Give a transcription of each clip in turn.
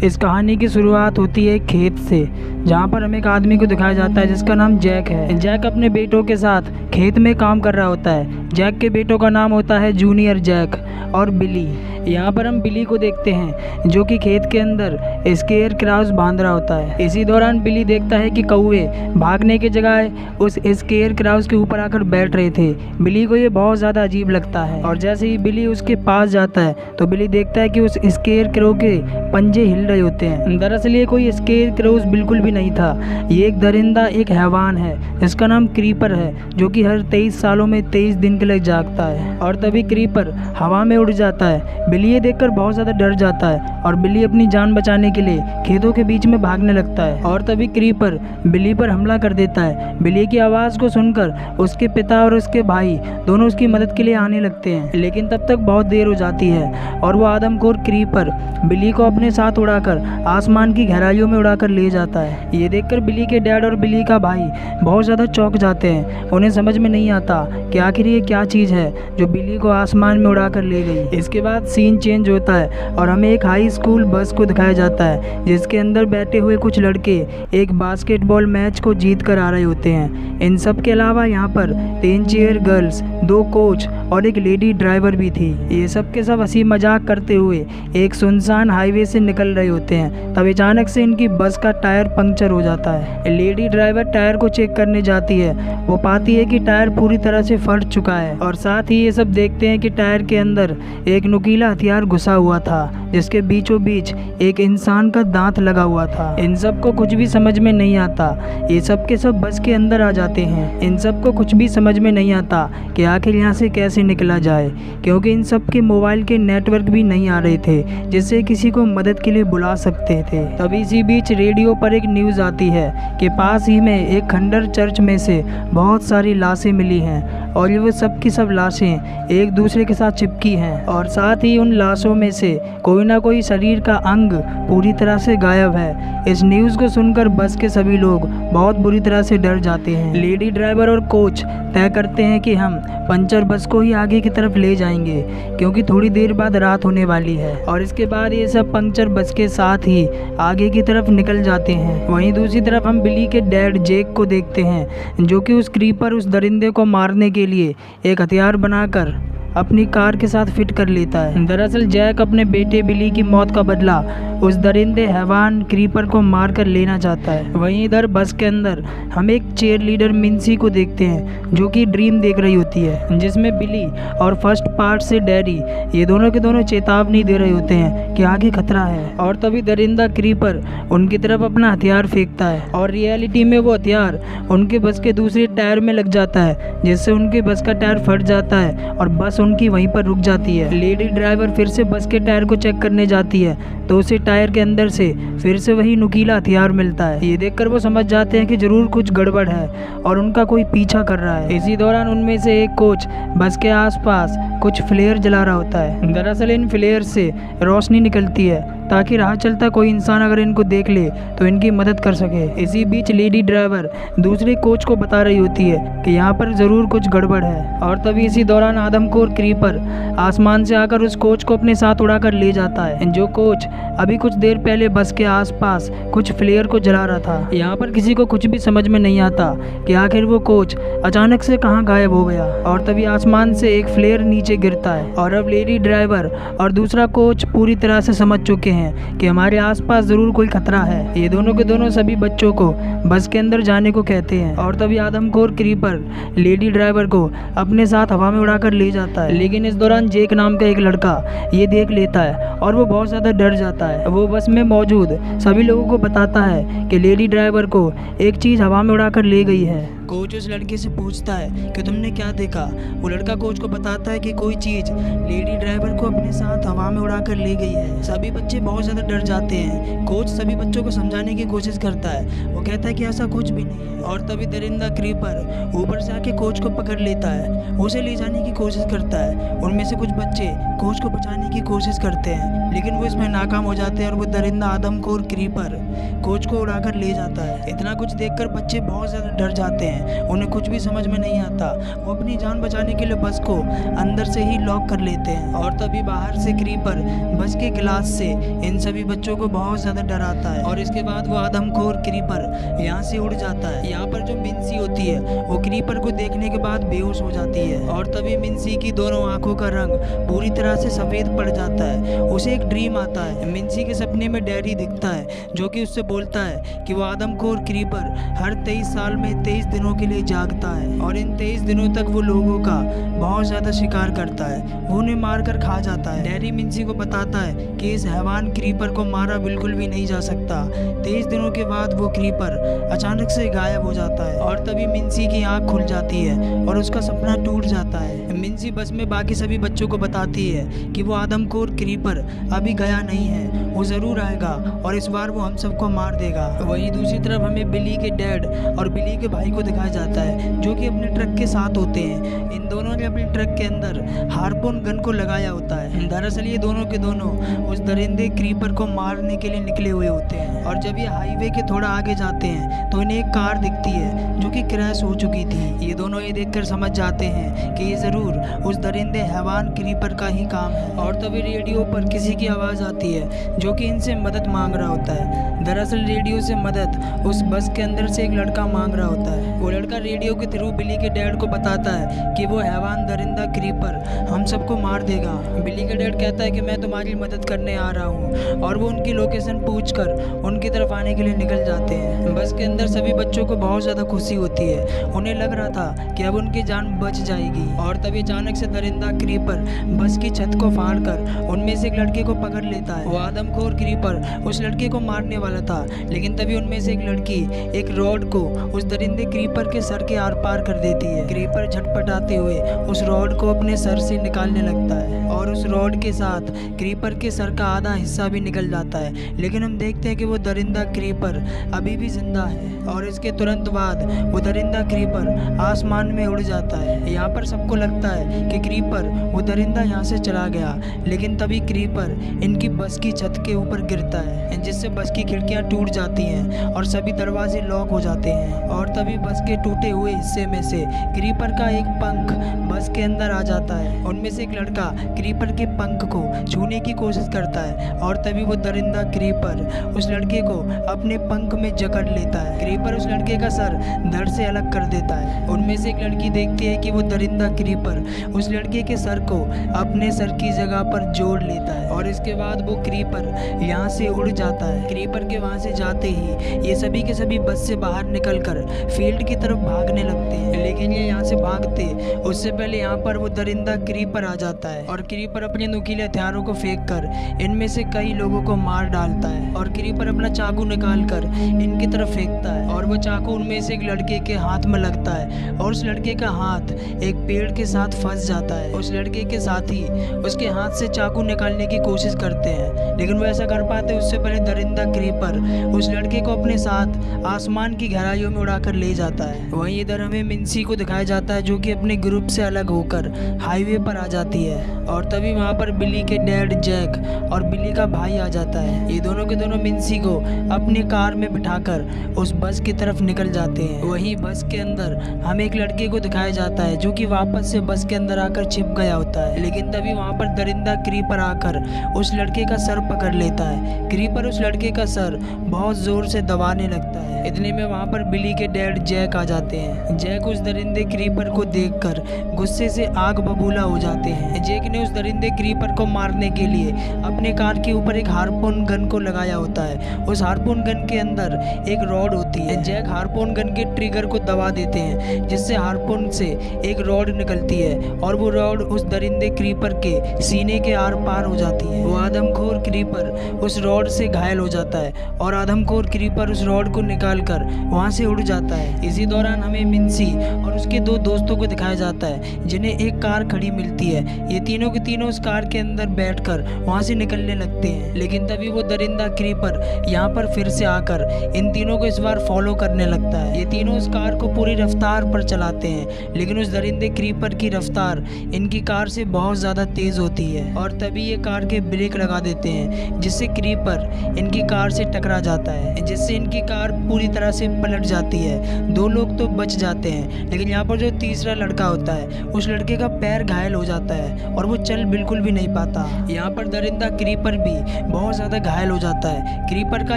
इस कहानी की शुरुआत होती है एक खेत से, जहाँ पर हमें एक आदमी को दिखाया जाता है जिसका नाम जैक है। जैक अपने बेटों के साथ खेत में काम कर रहा होता है। जैक के बेटों का नाम होता है जूनियर जैक और बिली। यहाँ पर हम बिली को देखते हैं जो कि खेत के अंदर स्केयर क्राउस बांध रहा होता है। इसी दौरान बिली देखता है कि कौवे भागने के जगह उस स्केयर क्राउस के ऊपर आकर बैठ रहे थे। बिली को ये बहुत ज़्यादा अजीब लगता है और जैसे ही बिली उसके पास जाता है तो बिली देखता है कि उस स्केयर क्रो के पंजे हिल रहे होते हैं। दरअसल ये कोई स्केयर क्राउस बिल्कुल भी नहीं था। ये एक दरिंदा, एक हैवान है जिसका नाम क्रीपर है, जो कि हर 23 सालों में 23 दिन के लिए जागता है। और तभी क्रीपर हवा में उड़ जाता है। बिली ये देखकर बहुत ज़्यादा डर जाता है और बिली अपनी जान बचाने के लिए खेतों के बीच में भागने लगता है। और तभी क्रीपर बिली पर हमला कर देता है। बिली की आवाज़ को सुनकर उसके पिता और उसके भाई दोनों उसकी मदद के लिए आने लगते हैं, लेकिन तब तक बहुत देर हो जाती है और वो आदमखोर क्रीपर बिली को अपने साथ उड़ाकर आसमान की गहराइयों में उड़ाकर ले जाता है। ये देखकर बिली के डैड और बिली का भाई बहुत ज़्यादा चौंक जाते हैं। उन्हें समझ में नहीं आता कि आखिर ये क्या चीज़ है जो बिली को आसमान में उड़ाकर ले गई। इसके बाद सीन चेंज होता है और हमें एक हाई स्कूल बस को दिखाया जाता है जिसके अंदर बैठे हुए कुछ लड़के एक बास्केटबॉल मैच को जीत कर आ रहे होते हैं। इन सब के अलावा यहाँ पर 3 चीयर गर्ल्स, 2 कोच और एक लेडी ड्राइवर भी थी। ये सब के सब हंसी मजाक करते हुए एक सुनसान हाईवे से निकल रहे होते हैं। तब अचानक से इनकी बस का टायर पंक्चर हो जाता है। लेडी ड्राइवर टायर को चेक करने जाती है। वो पाती है कि टायर पूरी तरह से फट चुका है और साथ ही ये सब देखते हैं कि टायर के अंदर एक नुकीला हथियार घुसा हुआ था जिसके बीचों बीच एक इंसान का दांत लगा हुआ था। इन सब को कुछ भी समझ में नहीं आता। ये सब के सब बस के अंदर आ जाते हैं। इन सब को कुछ भी समझ में नहीं आता कि आखिर यहाँ से कैसे निकला जाए, क्योंकि इन सब के मोबाइल के नेटवर्क भी नहीं आ रहे थे जिससे किसी को मदद के लिए बुला सकते थे। तभी इसी बीच रेडियो पर एक न्यूज़ आती है कि पास ही में एक खंडर चर्च में से बहुत सारी लाशें मिली हैं और ये वो सब की सब लाशें एक दूसरे के साथ चिपकी हैं और साथ ही उन लाशों में से कोई ना कोई शरीर का अंग पूरी तरह से गायब है। इस न्यूज़ को सुनकर बस के सभी लोग बहुत बुरी तरह से डर जाते हैं। लेडी ड्राइवर और कोच तय करते हैं कि हम पंचर बस को ही आगे की तरफ ले जाएंगे क्योंकि थोड़ी देर बाद रात होने वाली है। और इसके बाद ये सब पंचर बस के साथ ही आगे की तरफ निकल जाते हैं। वहीं दूसरी तरफ हम बिली के डैड जेक को देखते हैं जो कि उस क्रीपर, उस दरिंदे को मारने के लिए एक हथियार बनाकर अपनी कार के साथ फिट कर लेता है। दरअसल जैक अपने बेटे बिली की मौत का बदला उस दरिंदे हैवान क्रीपर को मारकर लेना चाहता है। वहीं इधर बस के अंदर हम एक चेयर लीडर मिन्सी को देखते हैं जो कि ड्रीम देख रही होती है, जिसमें बिली और फर्स्ट पार्ट से डैडी ये दोनों के दोनों चेतावनी दे रहे होते हैं कि आगे खतरा है। और तभी दरिंदा क्रीपर उनकी तरफ अपना हथियार फेंकता है और रियलिटी में वो हथियार उनके बस के दूसरे टायर में लग जाता है जिससे उनके बस का टायर फट जाता है और बस उनकी वहीं पर रुक जाती है। लेडी ड्राइवर फिर से बस के टायर को चेक करने जाती है तो उसे टायर के अंदर से फिर से वही नुकीला हथियार मिलता है। ये देखकर वो समझ जाते हैं कि जरूर कुछ गड़बड़ है और उनका कोई पीछा कर रहा है। इसी दौरान उनमें से एक कोच बस के आसपास कुछ फ्लेयर जला रहा होता है। दरअसल इन फ्लेयर से रोशनी निकलती है ताकि राह चलता कोई इंसान अगर इनको देख ले तो इनकी मदद कर सके। इसी बीच लेडी ड्राइवर दूसरे कोच को बता रही होती है कि यहाँ पर ज़रूर कुछ गड़बड़ है। और तभी इसी दौरान आदमखोर क्रीपर आसमान से आकर उस कोच को अपने साथ उड़ाकर ले जाता है, जो कोच अभी कुछ देर पहले बस के आसपास कुछ फ्लेयर को जला रहा था। यहाँ पर किसी को कुछ भी समझ में नहीं आता कि आखिर वो कोच अचानक से कहाँ गायब हो गया। और तभी आसमान से एक फ्लेयर नीचे गिरता है और अब लेडी ड्राइवर और दूसरा कोच पूरी तरह से समझ चुके हैं कि हमारे आसपास जरूर कोई खतरा है। ये दोनों के दोनों सभी बच्चों को बस के अंदर जाने को कहते हैं। और तभी आदमखोर क्रीपर लेडी ड्राइवर को अपने साथ हवा में उड़ाकर ले जाता है, लेकिन इस दौरान जेक नाम का एक लड़का ये देख लेता है और वो बहुत ज़्यादा डर जाता है। वो बस में मौजूद सभी लोगों को बताता है कि लेडी ड्राइवर को एक चीज़ हवा में उड़ाकर ले गई है। कोच उस लड़के से पूछता है कि तुमने क्या देखा। वो लड़का कोच को बताता है कि कोई चीज़ लेडी ड्राइवर को अपने साथ हवा में उड़ाकर ले गई है। सभी बच्चे बहुत ज़्यादा डर जाते हैं। कोच सभी बच्चों को समझाने की कोशिश करता है। वो कहता है कि ऐसा कुछ भी नहीं है। और तभी दरिंदा क्रीपर ऊपर से आके कोच को पकड़ लेता है, उसे ले जाने की कोशिश करता है। उनमें से कुछ बच्चे कोच को बचाने की कोशिश करते हैं, लेकिन वो इसमें नाकाम हो जाते हैं और वो दरिंदा आदमखोर क्रीपर कोच को उड़ाकर ले जाता है। इतना कुछ देखकर बच्चे बहुत ज़्यादा डर जाते हैं हैं उन्हें कुछ भी समझ में नहीं आता। वो अपनी जान बचाने के लिए बस को अंदर से ही लॉक कर लेते हैं और तभी बाहर से क्रीपर बस के गिलास से इन सभी बच्चों को बहुत ज़्यादा डराता है और इसके बाद वो आदमखोर क्रीपर यहाँ से उड़ जाता है। यहाँ पर जो मिन्सी होती है वो क्रीपर को देखने के बाद बेहोश हो जाती है और तभी मिन्सी की दोनों आंखों का रंग पूरी तरह से सफ़ेद पड़ जाता है। उसे एक ड्रीम आता है। मिन्सी के सपने में डैडी दिखता है जो कि उससे बोलता है कि वो आदमखोर क्रीपर हर 23 साल में 23 दिनों के लिए जागता है और इन 23 दिनों तक वो लोगों का बहुत ज़्यादा शिकार करता है। वो उन्हें मार कर खा जाता है। डैडी मिन्सी को बताता है कि इस हैवान क्रीपर को मारा बिल्कुल भी नहीं जा सकता। 23 दिनों के बाद वो क्रीपर अचानक से गायब हो जाता है और तभी मिन्सी की आँख खुल जाती है और उसका सपना टूट जाता है। मिन्सी बस में बाकी सभी बच्चों को बताती है कि वो आदमखोर क्रीपर अभी गया नहीं है, वो ज़रूर आएगा और इस बार वो हम सबको मार देगा। वहीं दूसरी तरफ हमें बिली के डैड और बिली के भाई को दिखाया जाता है जो कि अपने ट्रक के साथ होते हैं। इन दोनों ने अपने ट्रक के अंदर हार्पून गन को लगाया होता है। दरअसल ये दोनों के दोनों उस दरिंदे क्रीपर को मारने के लिए निकले हुए होते हैं और जब ये हाईवे के थोड़ा आगे जाते हैं तो इन्हें एक कार दिखती है जो कि क्रैश हो चुकी थी। ये दोनों ये देखकर समझ जाते हैं कि ये ज़रूर उस दरिंदे हैवान क्रीपर का ही काम है और तभी रेडियो पर किसी की आवाज़ आती है जो कि इनसे मदद मांग रहा होता है। दरअसल रेडियो से मदद उस बस के अंदर से एक लड़का मांग रहा होता है। वो लड़का रेडियो के थ्रू बिली के डैड को बताता है कि वो हैवान दरिंदा क्रीपर हम सबको मार देगा। बिली का डैड कहता है कि मैं तुम्हारी मदद करने आ रहा हूँ और वो उनकी लोकेशन पूछकर उनकी तरफ आने के लिए निकल जाते हैं। बस के अंदर सभी बच्चों को बहुत ज़्यादा खुशी होती है। उन्हें लग रहा था कि अब उनकी जान बच जाएगी और तभी अचानक से दरिंदा क्रीपर बस की छत को फाड़कर उनमें से एक लड़के को पकड़ लेता है। वो आदमखोर क्रीपर उस लड़के को मारने वाला था लेकिन तभी उनमें से एक लड़की एक रॉड को उस दरिंदे क्रीपर के सर के आर पार कर देती है। क्रीपर झटपटाते हुए उस रॉड को अपने सर से निकालने लगता है और उस रॉड के साथ क्रीपर के सर का आधा हिस्सा भी निकल जाता है। लेकिन हम देखते हैं कि वो दरिंदा क्रीपर अभी भी जिंदा है और इसके तुरंत बाद वो दरिंदा क्रीपर आसमान में उड़ जाता है। यहाँ पर सबको लगता है कि क्रीपर वो दरिंदा यहाँ से चला गया लेकिन तभी क्रीपर इनकी बस की छत के ऊपर गिरता है जिससे बस की खिड़कियाँ टूट जाती हैं और सभी दरवाजे लॉक हो जाते हैं और तभी बस के टूटे हुए हिस्से में से क्रीपर का एक पंख बस के अंदर आ जाता है। उनमें से एक लड़का क्रीपर के पंख को छूने की कोशिश करता है और तभी वो दरिंदा क्रीपर उस लड़के को अपने पंख में जकड़ लेता है। क्रीपर उस लड़के का सर धड़ से अलग कर देता है। उनमें से एक लड़की देखती है कि वो दरिंदा क्रीपर उस लड़के के सर को अपने सर की जगह पर जोड़ लेता है और इसके बाद वो क्रीपर यहाँ से उड़ जाता है। क्रीपर के वहाँ से जाते ही ये सभी के सभी बस से बाहर निकलकर फील्ड की तरफ भागने लगते हैं लेकिन ये यहाँ से भागते उससे पहले यहाँ पर वो दरिंदा क्रीपर आ जाता है और क्रीपर अपने नुकीले हथियारों को फेंक कर इनमें से कई लोगों को मार डालता है और क्रीपर अपना चाकू निकाल कर इनकी तरफ फेंकता है और वो चाकू उनमें से एक लड़के के हाथ में लगता है और उस लड़के का हाथ एक पेड़ के साथ फंस जाता है। उस लड़के के साथी उसके हाथ से चाकू निकालने की कोशिश करते हैं लेकिन वो ऐसा कर पाते उससे पहले दरिंदा क्रीपर उस लड़के को अपने साथ आसमान की गहराइयों में उड़ाकर ले जाता है। वहीं इधर हमें मिन्सी को दिखाया जाता है जो कि अपने ग्रुप से अलग होकर हाईवे पर आ जाती है और तभी वहाँ पर बिली के डैड जैक और बिली का भाई आ जाता है। ये दोनों के दोनों मिन्सी को अपनी कार में बिठाकर उस बस की तरफ निकल जाते हैं। वहीं बस के अंदर हमें एक लड़के को दिखाया जाता है जो कि वापस से बस के अंदर आकर छिप गया होता है लेकिन तभी वहाँ पर दरिंदा क्रीपर आकर उस लड़के का सर पकड़ लेता है। क्रीपर उस लड़के का सर बहुत जोर से दबाने लगता है। इतने में वहाँ पर बिली के डैड जैक आ जाते हैं। जैक उस दरिंदे क्रीपर को देखकर गुस्से से आग बबूला हो जाते हैं। जैक ने उस दरिंदे क्रीपर को मारने के लिए अपने कार के ऊपर एक हार्पून गन को लगाया होता है। उस हार्पून गन के अंदर एक रॉड होती है। जैक हार्पून गन के ट्रिगर को दबा देते हैं जिससे हार्पून से एक रॉड निकलती है और वो रॉड उस दरिंदे क्रीपर के सीने के आर पार हो जाती है। वो आदमखोर क्रीपर उस रॉड से घायल हो जाता है और आदमखोर क्रीपर उस रॉड को निकाल कर वहाँ से उड़ जाता है। इसी दौरान हमें मिन्सी और उसके दो दोस्तों को दिखाया जाता है जिन्हें एक कार खड़ी मिलती है। ये तीनों के तीनों उस कार के अंदर बैठकर वहाँ से निकलने लगते हैं लेकिन तभी वो दरिंदा क्रीपर यहाँ पर फिर से आकर इन तीनों को इस बार फॉलो करने लगता है। ये तीनों उस कार को पूरी रफ्तार पर चलाते हैं, लेकिन उस दरिंदे क्रीपर की रफ्तार इनकी कार से बहुत ज़्यादा तेज़ होती है और तभी ये कार के ब्रेक लगा देते हैं, जिससे क्रीपर इनकी कार से टकरा जाता है, जिससे इनकी कार पूरी तरह से पलट जाती है। 2 लोग तो बच जाते हैं, लेकिन यहाँ पर जो तीसरा लड़का होता है उस लड़के का पैर घायल हो जाता है और वो चल बिल्कुल भी नहीं पाता। यहाँ पर दरिंदा क्रीपर भी बहुत ज़्यादा घायल हो जाता है। क्रीपर का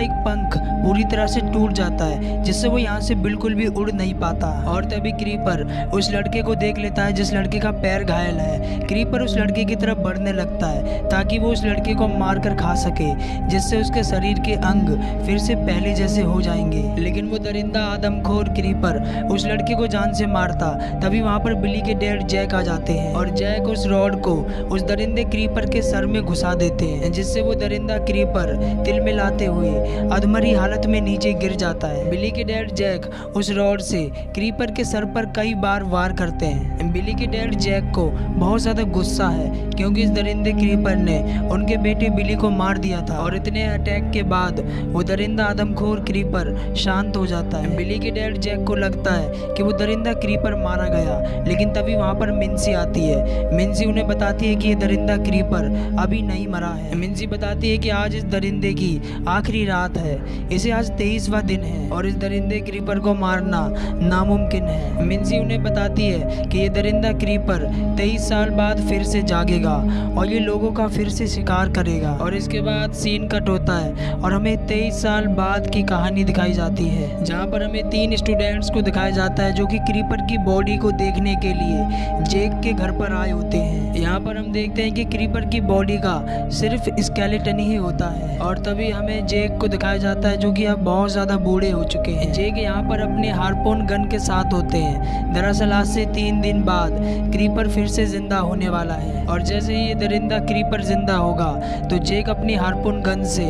एक पंख पूरी तरह से टूट जाता है, जिससे वो यहाँ से बिल्कुल भी उड़ नहीं पाता। और तभी क्रीपर उस लड़के को देख लेता है जिस लड़के का पैर घायल है। क्रीपर उस लड़के की तरफ बढ़ने लगता है ताकि वो उस लड़के को मार कर खा सके, जिससे उसके शरीर के अंग फिर से पहले जैसे हो जाएंगे। लेकिन वो दरिंदा आदमखोर क्रीपर उस लड़के को जान से मारता। तभी वहाँ पर बिली के डैड जैक आ जाते हैं और जैक उस रॉड को उस दरिंदे क्रीपर के सर में घुसा देते हैं, जिससे वो दरिंदा क्रीपर तिलमिलाते हुए अधमरी हालत में नीचे गिर जाता है। बिली के डैड जैक उस रॉड से क्रीपर के सर पर कई बार वार करते हैं। बिली के डैड जैक को बहुत ज़्यादा गुस्सा है क्योंकि इस दरिंदे क्रीपर ने उनके बेटे बिली को मार दिया था और इतने अटैक के बाद वो दरिंदा आदमखोर क्रीपर शांत हो जाता है। बिली के डैड जैक को लगता है कि वो दरिंदा क्रीपर मारा गया, लेकिन तभी वहाँ पर मिन्सी आती है। मिन्सी उन्हें बताती है कि ये दरिंदा क्रीपर अभी नहीं मरा है। मिन्सी बताती है कि आज इस दरिंदे की आखिरी रात है, इसे आज 23वां दिन है और इस दरिंदे क्रीपर को मारना नामुमकिन है। मिन्सी उन्हें बताती है कि ये दरिंदा क्रीपर 23 साल बाद फिर से जागेगा और ये लोगों का फिर से शिकार करेगा। और इसके बाद सीन कट होता है और हमें 23 साल बाद की कहानी दिखाई जाती है, जहाँ पर हमें 3 स्टूडेंट्स को दिखाया जाता है जो कि क्रीपर की बॉडी को देखने के लिए जेक के घर पर आए होते हैं। यहाँ पर हम देखते हैं कि क्रीपर की बॉडी का सिर्फ स्केलेटन ही होता है और तभी हमें जेक को दिखाया जाता है जो कि अब बहुत ज़्यादा बूढ़े हो चुके हैं। जेक यहाँ पर अपने हार्पून गन के साथ होते हैं। दरअसल आज से 3 दिन बाद क्रीपर फिर से जिंदा होने वाला है और जैसे ही ये दरिंदा क्रीपर जिंदा होगा तो जेक अपनी हार्पून गन से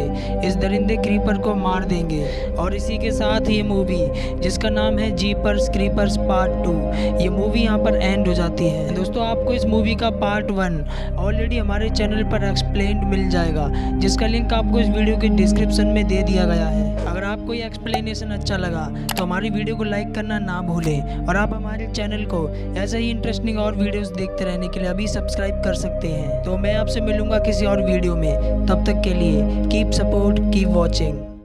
इस दरिंदे क्रीपर को मार देंगे। और इसी के साथ ये मूवी जिसका नाम है जीपर्स क्रीपर्स पार्ट 2, ये मूवी यहाँ पर एंड हो जाती है। दोस्तों आपको इस मूवी का पार्ट 1 ऑलरेडी हमारे चैनल पर एक्सप्लेन्ड मिल जाएगा, जिसका लिंक आपको इस वीडियो के डिस्क्रिप्शन में दे दिया गया है। अगर आपको ये एक्सप्लेनेशन अच्छा लगा तो हमारी वीडियो को लाइक करना ना भूलें और आप हमारे चैनल को ऐसे ही इंटरेस्टिंग और वीडियोस देखते रहने के लिए अभी सब्सक्राइब कर सकते हैं। तो मैं आपसे मिलूंगा किसी और वीडियो में, तब तक के लिए कीप सपोर्ट, कीप वॉचिंग।